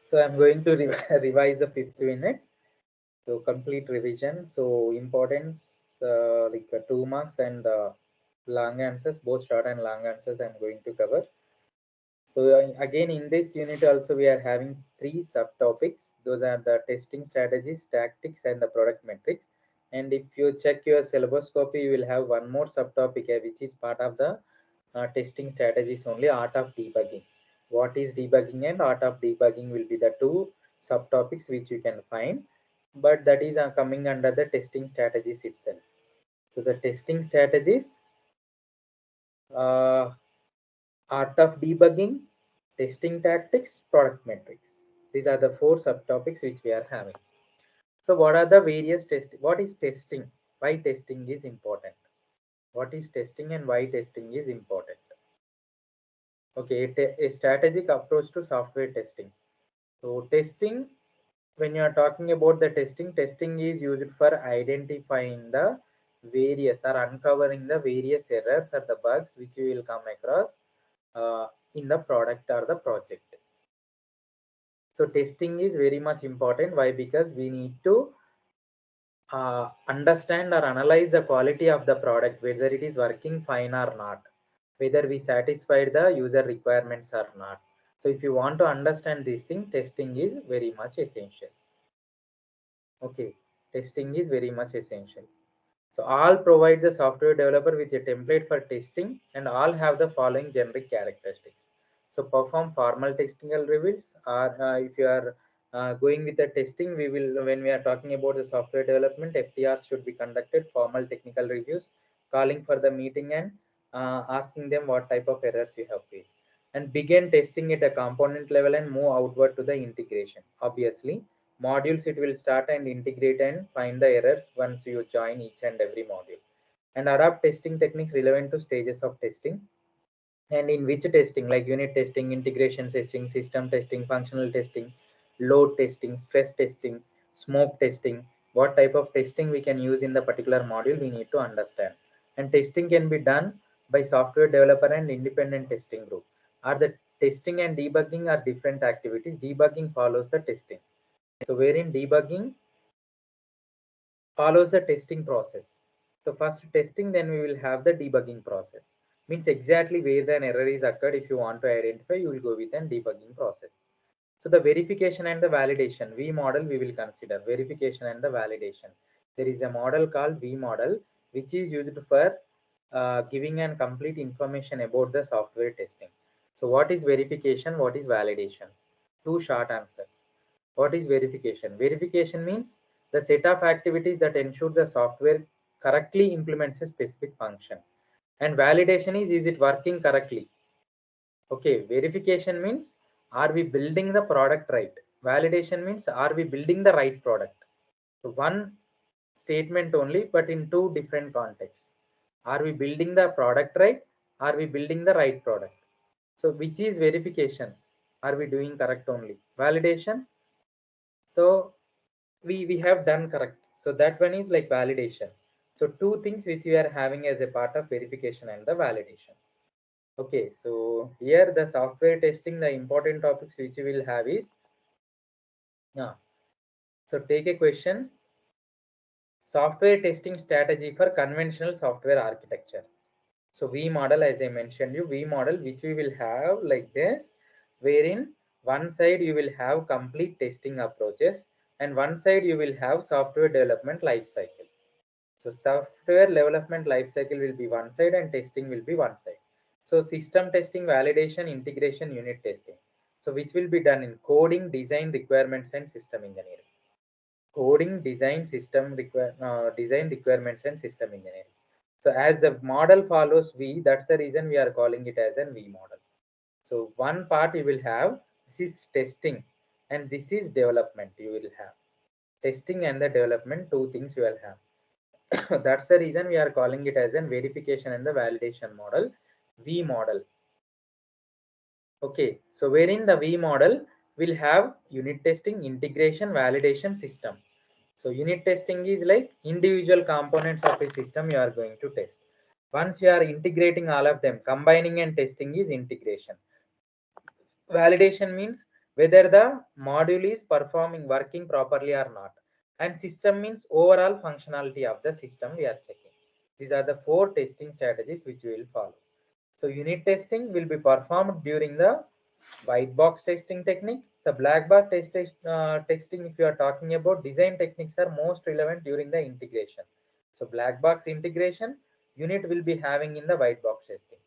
So I'm going to revise the 5th unit. So complete revision. So importance, 2 marks and long answers, both short and long answers I'm going to cover. So again, in this unit also we are having 3 subtopics. Those are the testing strategies, tactics, and the product metrics. And if you check your syllabus copy, you will have one more subtopic which is part of the testing strategies only, art of debugging. What is debugging and art of debugging will be the 2 subtopics which you can find, but that is coming under the testing strategies itself. So the testing strategies, uh, art of debugging, testing tactics, product metrics. These are the 4 subtopics which we are having. So what are the various testing? What is testing? Why testing is important? What is testing and why testing is important? Okay, a strategic approach to software testing. So testing, when you are talking about the testing, testing is used for identifying the various or uncovering the various errors or the bugs which you will come across in the product or the project. So testing is very much important. Why? Because we need to understand or analyze the quality of the product, whether it is working fine or not, whether we satisfied the user requirements or not. So if you want to understand this thing, testing is very much essential. Okay, testing is very much essential. So all provide the software developer with a template for testing, and all have the following generic characteristics. So perform formal technical reviews, or if you are going with the testing, we will, when we are talking about the software development, FTRs should be conducted, formal technical reviews, calling for the meeting and asking them what type of errors you have faced. And begin testing at a component level and move outward to the integration. Obviously, modules it will start and integrate and find the errors once you join each and every module. And adopt testing techniques relevant to stages of testing. And in which testing, like unit testing, integration testing, system testing, functional testing, load testing, stress testing, smoke testing, what type of testing we can use in the particular module, we need to understand. And testing can be done by software developer and independent testing group. Are the testing and debugging are different activities. Debugging follows the testing. So wherein debugging follows the testing process. So first testing, then we will have the debugging process. Means exactly where the error is occurred. If you want to identify, you will go with an debugging process. So the verification and the validation, V model we will consider. Verification and the validation. There is a model called V model, which is used for giving and complete information about the software testing. So what is verification? What is validation? Two short answers. What is verification? Verification means the set of activities that ensure the software correctly implements a specific function. And validation is it working correctly? Okay, verification means are we building the product right? Validation means are we building the right product? So one statement only, but in two different contexts. Are we building the product right? Are we building the right product? So which is verification? Are we doing correct only? Validation. So we have done correct. So that one is like validation. So two things which we are having as a part of verification and the validation. Okay, so here the software testing, the important topics which we will have is, yeah. So take a question, software testing strategy for conventional software architecture. So V model, as I mentioned you, V model which we will have like this, wherein one side you will have complete testing approaches and one side you will have software development life cycle. So software development life cycle will be one side and testing will be one side. So system testing, validation, integration, unit testing. So which will be done in coding, design, requirements, and system engineering. Coding, design, design requirements, and system engineering. So as the model follows V, that's the reason we are calling it as an V model. So one part you will have, this is testing and this is development you will have. Testing and the development, two things you will have. That's the reason we are calling it as a verification and the validation model, V model. Okay, so wherein the V model will have unit testing, integration, validation, system. So unit testing is like individual components of a system you are going to test. Once you are integrating all of them, combining and testing is integration. Validation means whether the module is working properly or not. And system means overall functionality of the system we are checking. These are the 4 testing strategies which we will follow. So unit testing will be performed during the white box testing technique. So black box testing, if you are talking about design techniques, are most relevant during the integration. So black box integration unit will be having in the white box testing.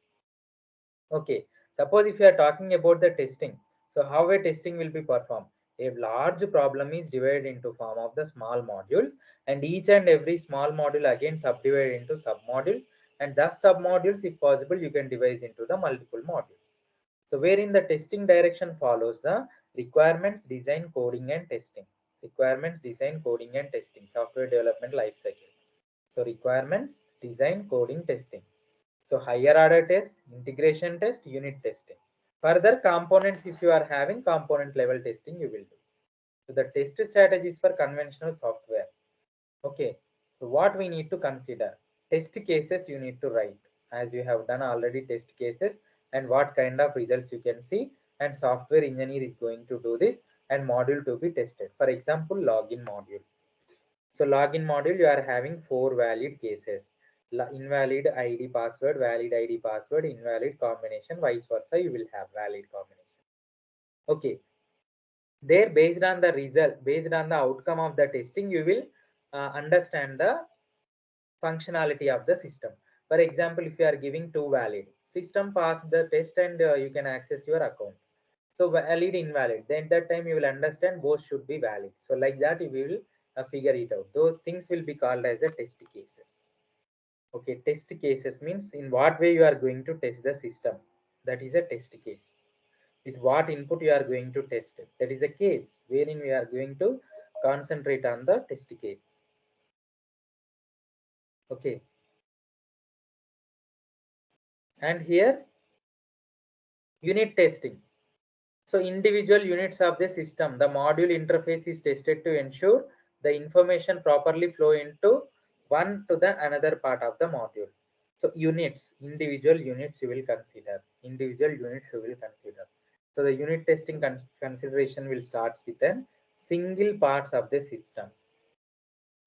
Okay, suppose if you are talking about the testing, so how a testing will be performed? A large problem is divided into form of the small modules, and each and every small module again subdivided into sub modules, and thus sub modules, if possible, you can divide into the multiple modules. So wherein the testing direction follows the requirements, design, coding, and testing. Requirements, design, coding, and testing. Software development life cycle. So requirements, design, coding, testing. So higher order test, integration test, unit testing. Further components, if you are having component level testing, you will do. So the test strategies for conventional software. Okay. So what we need to consider? Test cases you need to write, as you have done already test cases, and what kind of results you can see, and software engineer is going to do this, and module to be tested. For example, login module. So login module, you are having 4 valid cases. Invalid ID password, valid ID password, invalid combination, vice versa, you will have valid combination. Okay. There, based on the result, based on the outcome of the testing, you will understand the functionality of the system. For example, if you are giving 2 valid, system passed the test and you can access your account. So valid, invalid, then at that time you will understand both should be valid. So like that you will figure it out. Those things will be called as the test cases. Okay, test cases means in what way you are going to test the system. That is a test case. With what input you are going to test it. That is a case wherein we are going to concentrate on the test case. Okay. And here unit testing. So individual units of the system, the module interface is tested to ensure the information properly flow into one to the another part of the module. So units, individual units you will consider. Individual units you will consider. So the unit testing consideration will start with a single parts of the system.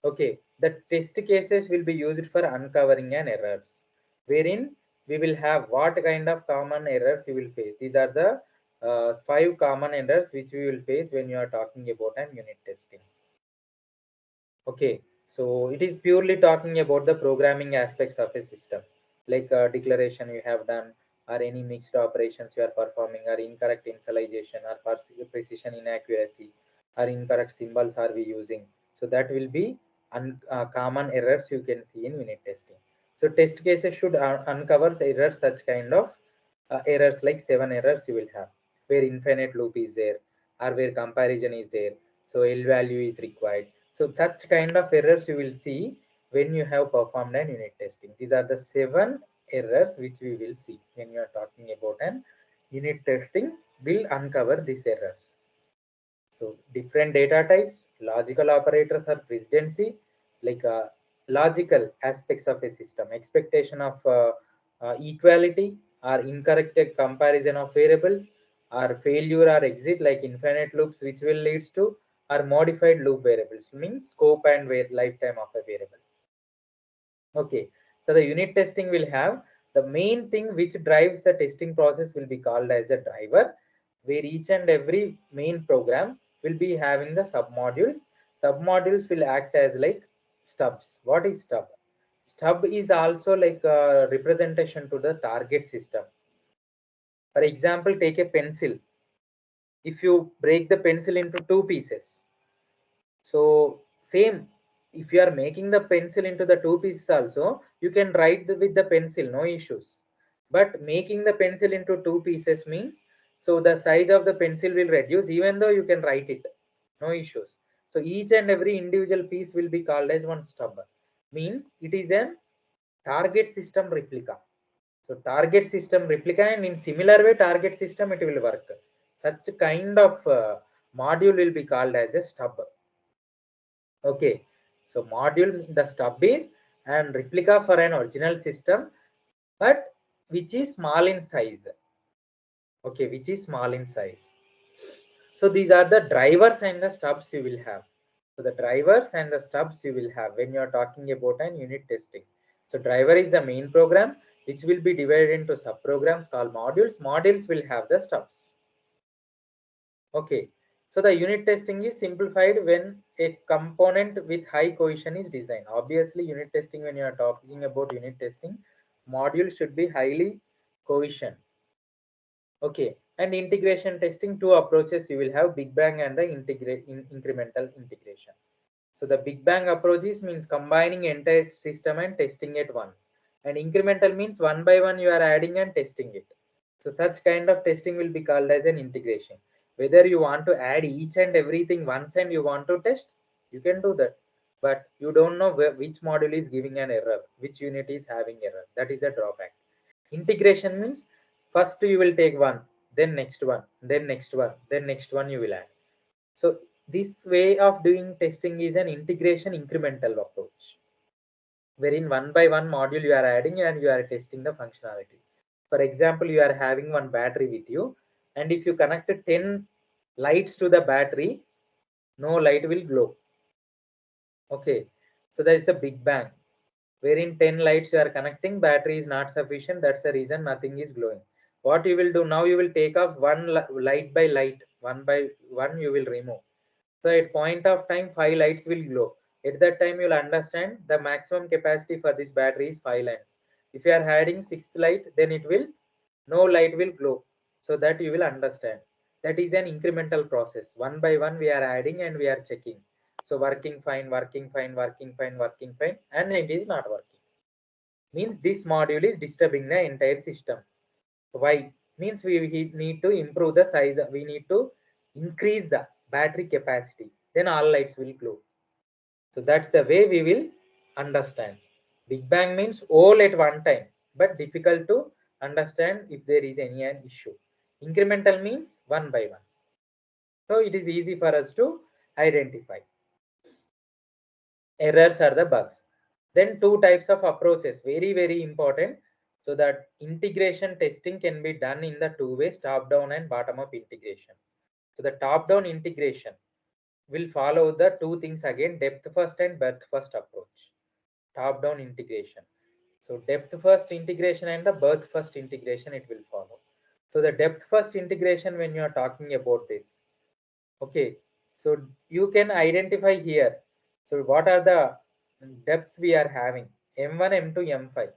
Okay, the test cases will be used for uncovering an errors, wherein we will have what kind of common errors you will face. These are the 5 common errors which we will face when you are talking about an unit testing. Okay, so it is purely talking about the programming aspects of a system, like declaration you have done, or any mixed operations you are performing, or incorrect initialization, or precision inaccuracy, or incorrect symbols are we using. So that will be common errors you can see in unit testing. So test cases should uncover errors, such kind of errors like 7 errors you will have, where infinite loop is there, or where comparison is there, so L value is required. So such kind of errors you will see when you have performed an unit testing. These are the 7 errors which we will see when you are talking about an unit testing will uncover these errors. So different data types, logical operators or precedency, like logical aspects of a system, expectation of equality or incorrect comparison of variables, or failure or exit like infinite loops which will leads to, or modified loop variables means scope and lifetime of a variables. Okay, so the unit testing will have the main thing which drives the testing process will be called as a driver, where each and every main program will be having the submodules. Submodules will act as like stubs. What is stub? Stub is also like a representation to the target system. For example, take a pencil. If you break the pencil into 2 pieces, so same, if you are making the pencil into the 2 pieces also, you can write with the pencil, no issues. But making the pencil into 2 pieces means, so the size of the pencil will reduce even though you can write it, no issues. So each and every individual piece will be called as one stub. Means it is a target system replica. So target system replica, and in similar way target system it will work. Such kind of module will be called as a stub. Okay, so module, the stub is and replica for an original system, but which is small in size. Okay, which is small in size. So these are the drivers and the stubs you will have. So the drivers and the stubs you will have when you are talking about an unit testing. So driver is the main program which will be divided into subprograms called modules. Modules will have the stubs. Okay. So the unit testing is simplified when a component with high cohesion is designed. Obviously, unit testing, when you are talking about unit testing, module should be highly cohesion. Okay. And integration testing, two approaches you will have: Big Bang and the incremental integration. So the Big Bang approaches means combining entire system and testing it once. And incremental means one by one you are adding and testing it. So such kind of testing will be called as an integration. Whether you want to add each and everything once and you want to test, you can do that. But you don't know which module is giving an error, which unit is having error. That is a drawback. Integration means first you will take one, then next one, then next one, then next one you will add. So this way of doing testing is an integration incremental approach, wherein one by one module you are adding and you are testing the functionality. For example, you are having one battery with you, and if you connect 10 lights to the battery, no light will glow. Okay, so that is the Big Bang, wherein 10 lights you are connecting, battery is not sufficient. That's the reason nothing is glowing. What you will do now, you will take off one light by light, one by one you will remove. So at point of time, 5 lights will glow. At that time, you'll understand the maximum capacity for this battery is 5 lamps. If you are adding 6th light, then it will, no light will glow. So that you will understand. That is an incremental process. One by one, we are adding and we are checking. So working fine, working fine, working fine, working fine, and it is not working. Means this module is disturbing the entire system. Why? Means we need to improve the size. We need to increase the battery capacity. Then all lights will glow. So that's the way we will understand. Big Bang means all at one time, but difficult to understand if there is any an issue. Incremental means one by one. So it is easy for us to identify. Errors are the bugs. Then two types of approaches, very, very important. So that integration testing can be done in the two ways, top down and bottom up integration. So the top down integration will follow the two things again, depth first and breadth first approach. Top down integration. So depth first integration and the breadth first integration it will follow. So the depth first integration, when you are talking about this, okay, so you can identify here. So what are the depths we are having? M1, M2, M5.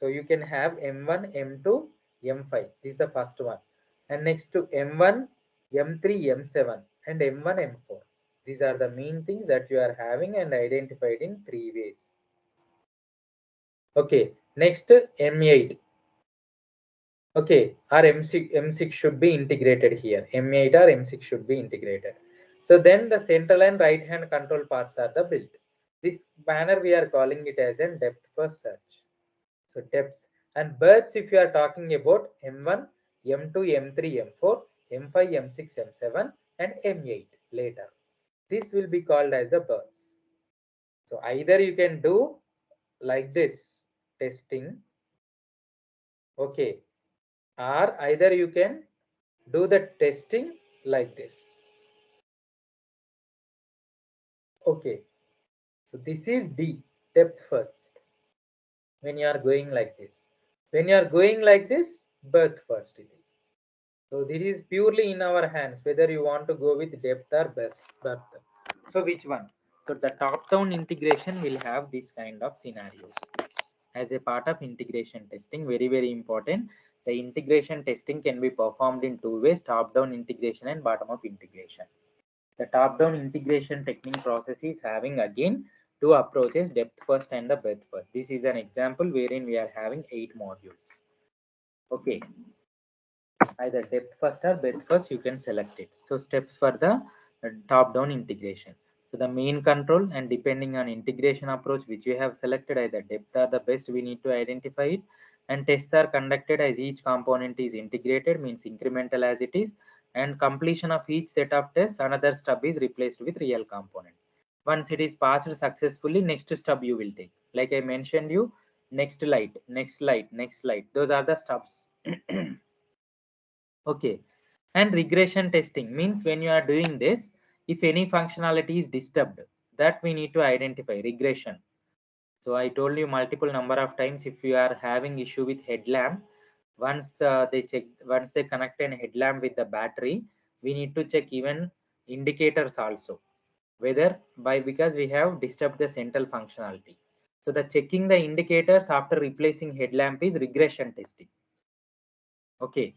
So you can have M1, M2, M5. This is the first one. And next to M1, M3, M7 and M1, M4. These are the main things that you are having and identified in three ways. Okay, next M8. Okay, our M6 should be integrated here. M8 or M6 should be integrated. So then the central and right hand control parts are the built. This manner we are calling it as a depth first search. So depths and birds, if you are talking about M1, M2, M3, M4, M5, M6, M7 and M8 later. This will be called as the birds. So either you can do like this testing, okay, or either you can do the testing like this. Okay, so this is D, depth first. When you are going like this, when you are going like this, birth first it is. So this is purely in our hands whether you want to go with depth or birth. So which one? So the top down integration will have this kind of scenarios as a part of integration testing. Very, very important. The integration testing can be performed in two ways, top down integration and bottom up integration. The top down integration technique process is having again two approaches, depth first and the breadth first. This is an example wherein we are having 8 modules. Okay, either depth first or breadth first, you can select it. So steps for the top down integration. So the main control, and depending on integration approach which you have selected, either depth or the best, we need to identify it. And tests are conducted as each component is integrated, means incremental as it is, and completion of each set of tests, another stub is replaced with real component. Once it is passed successfully, next stub you will take. Like I mentioned you, next light, next light, next light. Those are the stubs. Okay. And regression testing means when you are doing this, if any functionality is disturbed, that we need to identify regression. So I told you multiple number of times, if you are having issue with headlamp, once they connect an headlamp with the battery, we need to check even indicators also, whether because we have disturbed the central functionality. So the checking the indicators after replacing headlamp is regression testing. Okay.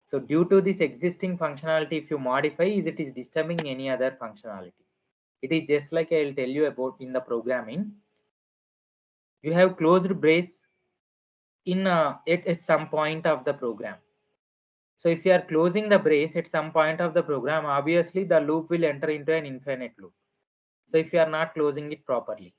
So due to this existing functionality, if you modify, it is disturbing any other functionality. It is just like I will tell you about in the programming. You have closed brace in at some point of the program. So if you are closing the brace at some point of the program, obviously the loop will enter into an infinite loop. So if you are not closing it properly.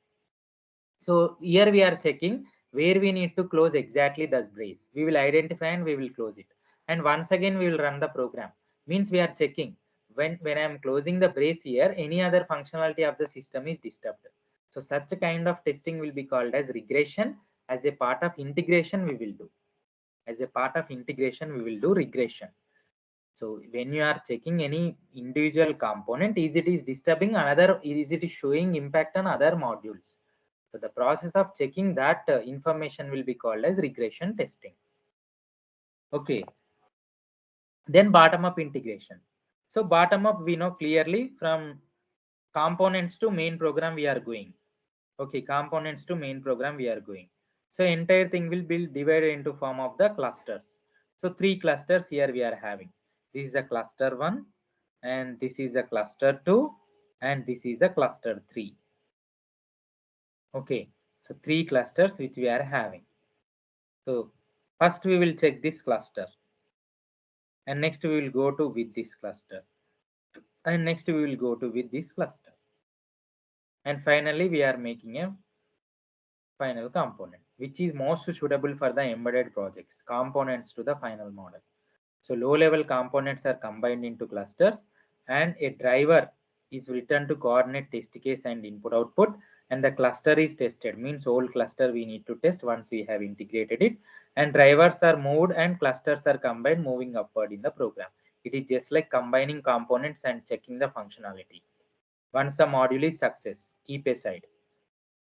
So here we are checking where we need to close exactly the brace. We will identify and we will close it. And once again, we will run the program. Means we are checking when I am closing the brace here, any other functionality of the system is disturbed. So such a kind of testing will be called as regression. As a part of integration, we will do. As a part of integration, we will do regression. So when you are checking any individual component, is it is disturbing another, is it is showing impact on other modules. So the process of checking that information will be called as regression testing. Okay. Then bottom up integration. So bottom up, we know clearly from components to main program we are going. Okay, components to main program we are going. So entire thing will be divided into form of the clusters. So 3 clusters here we are having. This is a cluster 1, and this is a cluster 2, and this is a cluster 3. Okay, so 3 clusters which we are having. So first we will check this cluster, and next we will go to with this cluster, and next we will go to with this cluster, and finally we are making a final component which is most suitable for the embedded projects, components to the final model. So low level components are combined into clusters, and a driver is written to coordinate test case and input output, and the cluster is tested, means whole cluster we need to test once we have integrated it, and drivers are moved and clusters are combined moving upward in the program. It is just like combining components and checking the functionality. Once the module is success, keep aside,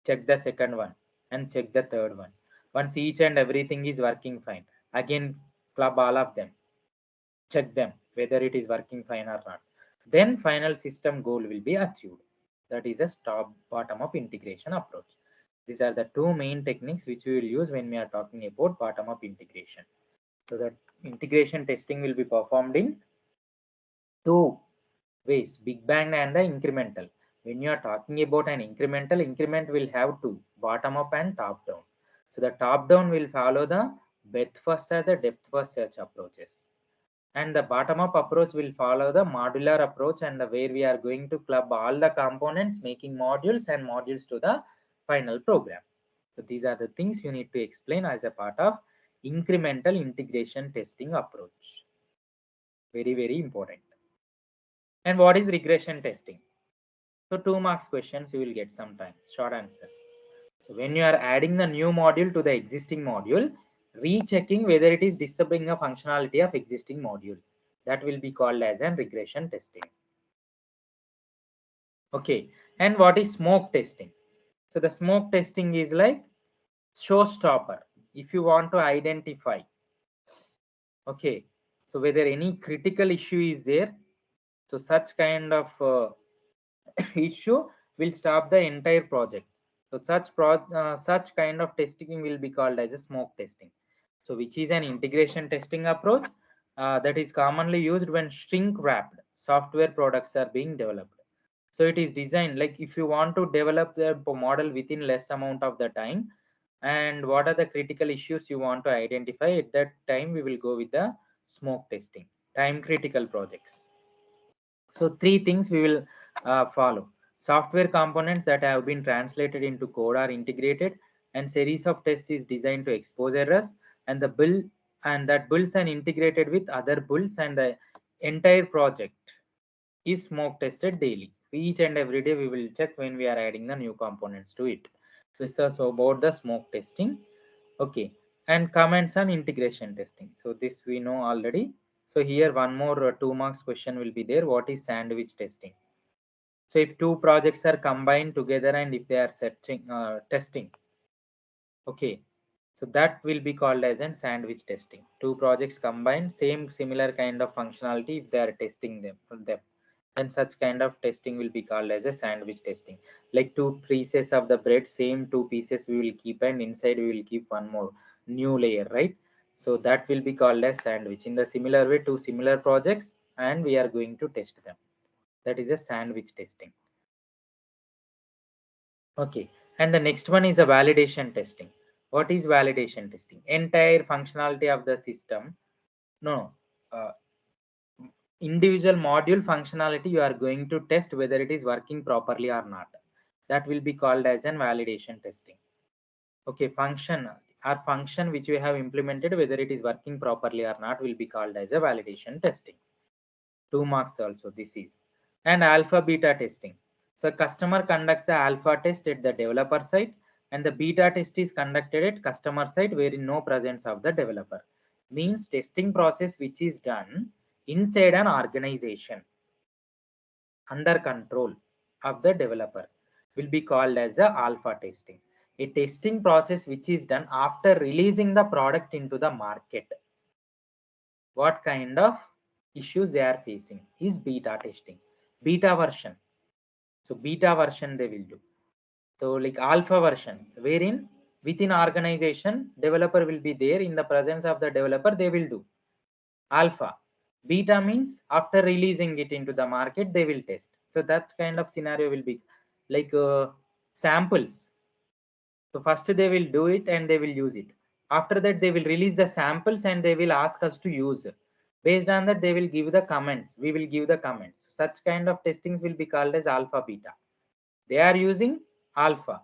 check the second one and check the third one. Once each and everything is working fine, again club all of them, check them whether it is working fine or not. Then final system goal will be achieved. That is a top bottom up integration approach. These are the two main techniques which we will use when we are talking about bottom up integration. So that integration testing will be performed in two ways, big bang and the incremental. When you are talking about an incremental, increment will have two, bottom up and top down. So the top down will follow the breadth first or the depth first search approaches, and the bottom up approach will follow the modular approach, and the where we are going to club all the components making modules and modules to the final program. So these are the things you need to explain as a part of incremental integration testing approach. Very, very important. And what is regression testing? So 2 marks questions you will get sometimes, short answers. So when you are adding the new module to the existing module, rechecking whether it is disturbing a functionality of existing module, that will be called as an regression testing. Okay, and what is smoke testing? So the smoke testing is like showstopper. If you want to identify, okay, so whether any critical issue is there, so such kind of issue will stop the entire project. So such kind of testing will be called as a smoke testing. So which is an integration testing approach that is commonly used when shrink wrapped software products are being developed. So it is designed like if you want to develop the model within less amount of the time, and what are the critical issues you want to identify, at that time we will go with the smoke testing, time critical projects. So 3 things we will follow. Software components that have been translated into code are integrated, and series of tests is designed to expose errors, and the build and that builds and integrated with other builds, and the entire project is smoke tested daily. Each and every day we will check when we are adding the new components to it. This is about the smoke testing. Okay, and comments on integration testing. So this we know already. So here one more 2 marks question will be there. What is sandwich testing? So if two projects are combined together and if they are testing, okay, so that will be called as an sandwich testing. Two projects combined, same similar kind of functionality. If they are testing them, then such kind of testing will be called as a sandwich testing. Like two pieces of the bread, same two pieces we will keep, and inside we will keep one more new layer, right? So that will be called as sandwich. In the similar way, two similar projects, and we are going to test them. That is a sandwich testing. Okay, and the next one is a validation testing. What is validation testing? Entire functionality of the system. No, uh, individual module functionality you are going to test whether it is working properly or not. That will be called as an validation testing. Okay, function which we have implemented, whether it is working properly or not, will be called as a validation testing. 2 marks also this is. And alpha beta testing. The customer conducts the alpha test at the developer side, and the beta test is conducted at customer side wherein no presence of the developer. Means testing process which is done inside an organization under control of the developer will be called as the alpha testing. A testing process which is done after releasing the product into the market. What kind of issues they are facing is beta testing. Beta version. So beta version they will do. So like alpha versions, wherein within organization, developer will be there. In the presence of the developer, they will do alpha. Beta means after releasing it into the market, they will test. So that kind of scenario will be like samples. So first they will do it and they will use it. After that, they will release the samples and they will ask us to use. Based on that, they will give the comments. We will give the comments. Such kind of testings will be called as alpha beta. They are using alpha.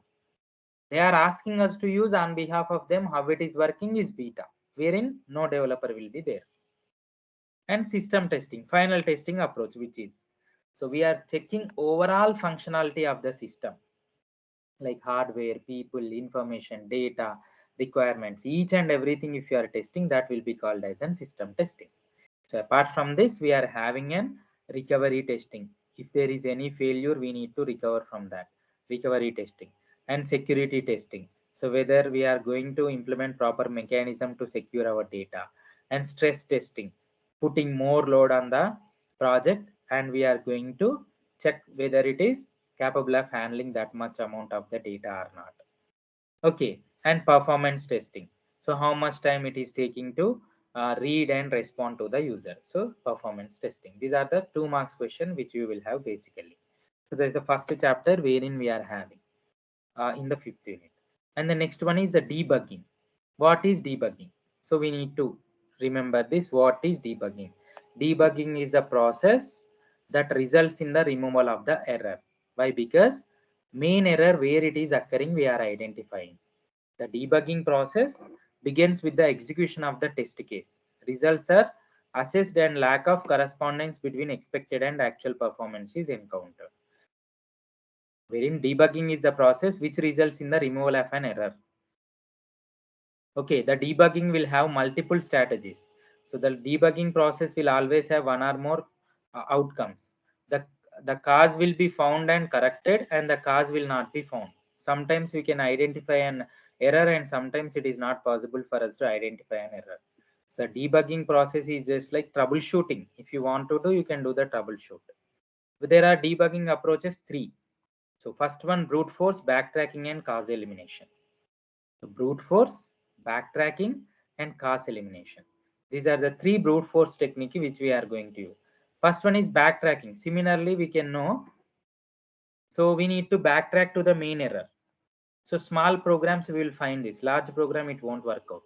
They are asking us to use on behalf of them. How it is working is beta, wherein no developer will be there. And system testing, final testing approach, which is, so we are checking overall functionality of the system, like hardware, people, information, data, requirements, each and everything. If you are testing, that will be called as an system testing. So apart from this, we are having an recovery testing. If there is any failure, we need to recover from that. Recovery testing and security testing. So whether we are going to implement proper mechanism to secure our data, and stress testing, putting more load on the project, and we are going to check whether it is capable of handling that much amount of the data or not. Okay, and performance testing. So how much time it is taking to read and respond to the user. So performance testing. These are the 2 marks question which you will have basically. So there is a first chapter wherein we are having in the 5th unit. And the next one is the debugging. What is debugging? So we need to remember this. What is debugging? Debugging is the process that results in the removal of the error. Why? Because main error where it is occurring we are identifying. The debugging process begins with the execution of the test case. Results are assessed and lack of correspondence between expected and actual performance is encountered. Wherein debugging is the process which results in the removal of an error. Okay, the debugging will have multiple strategies. So the debugging process will always have one or more outcomes. The cause will be found and corrected, and the cause will not be found. Sometimes we can identify an error, and sometimes it is not possible for us to identify an error. The debugging process is just like troubleshooting. If you want to do, you can do the troubleshoot. But there are debugging approaches 3. So first one, brute force, backtracking, and cause elimination. So brute force, backtracking, and cause elimination. These are the 3 brute force technique which we are going to use. First one is backtracking. Similarly, we can know. So we need to backtrack to the main error. So small programs we will find this. Large program it won't work out.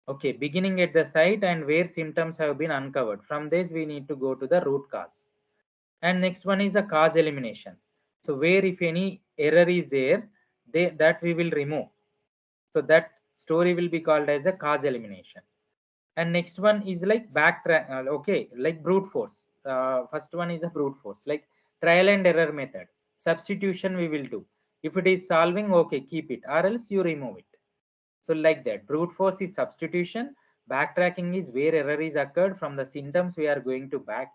Okay, beginning at the site and where symptoms have been uncovered. From this we need to go to the root cause. And next one is a cause elimination. So where if any error is there, that we will remove. So that story will be called as a cause elimination. And next one is like backtrack. Okay, like brute force. First one is a brute force, like trial and error method. Substitution we will do. If it is solving, okay, keep it, or else you remove it. So like that, brute force is substitution, Backtracking is where error is occurred from the symptoms we are going to back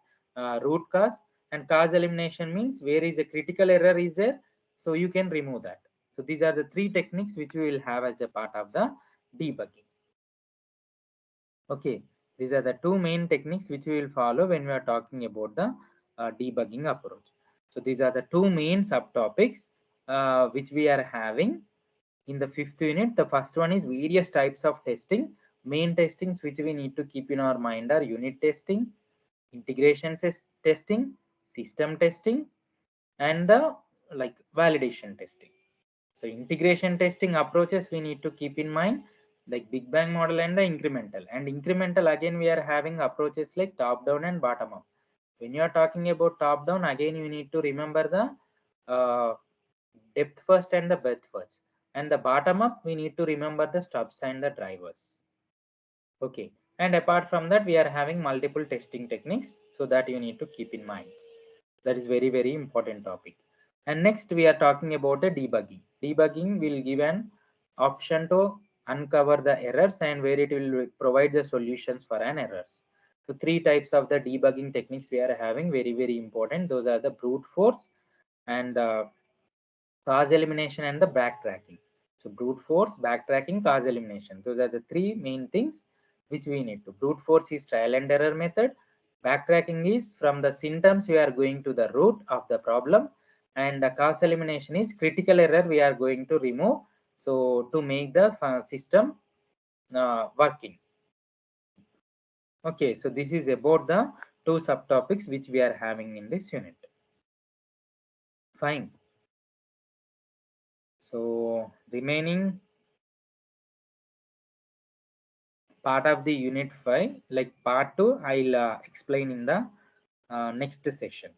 root cause, and cause elimination means where is a critical error is there, so you can remove that. So these are the three techniques which we will have as a part of the debugging. Okay, these are the two main techniques which we will follow when we are talking about the debugging approach. So these are the two main subtopics which we are having in the fifth unit. The first one is various types of testing. Main testings which we need to keep in our mind are unit testing, integration testing, system testing, and the like validation testing. So integration testing approaches we need to keep in mind, like Big Bang model and the incremental. And incremental, again we are having approaches like top down and bottom up. When you are talking about top down, again you need to remember the depth first and the breadth first. And the bottom up, we need to remember the stubs and the drivers. Okay. And apart from that, we are having multiple testing techniques, so that you need to keep in mind. That is very, very important topic. And next we are talking about the debugging. Debugging will give an option to uncover the errors and where it will provide the solutions for an errors. So three types of the debugging techniques we are having, very, very important. Those are the brute force and cause elimination and the backtracking. So brute force, backtracking, cause elimination. Those are the three main things which we need to. Brute force is trial and error method. Backtracking is from the symptoms we are going to the root of the problem, and the cause elimination is critical error we are going to remove. So to make the system working. Okay, so this is about the two subtopics which we are having in this unit. Fine. So remaining part of the unit 5, like part 2, I'll explain in the next session.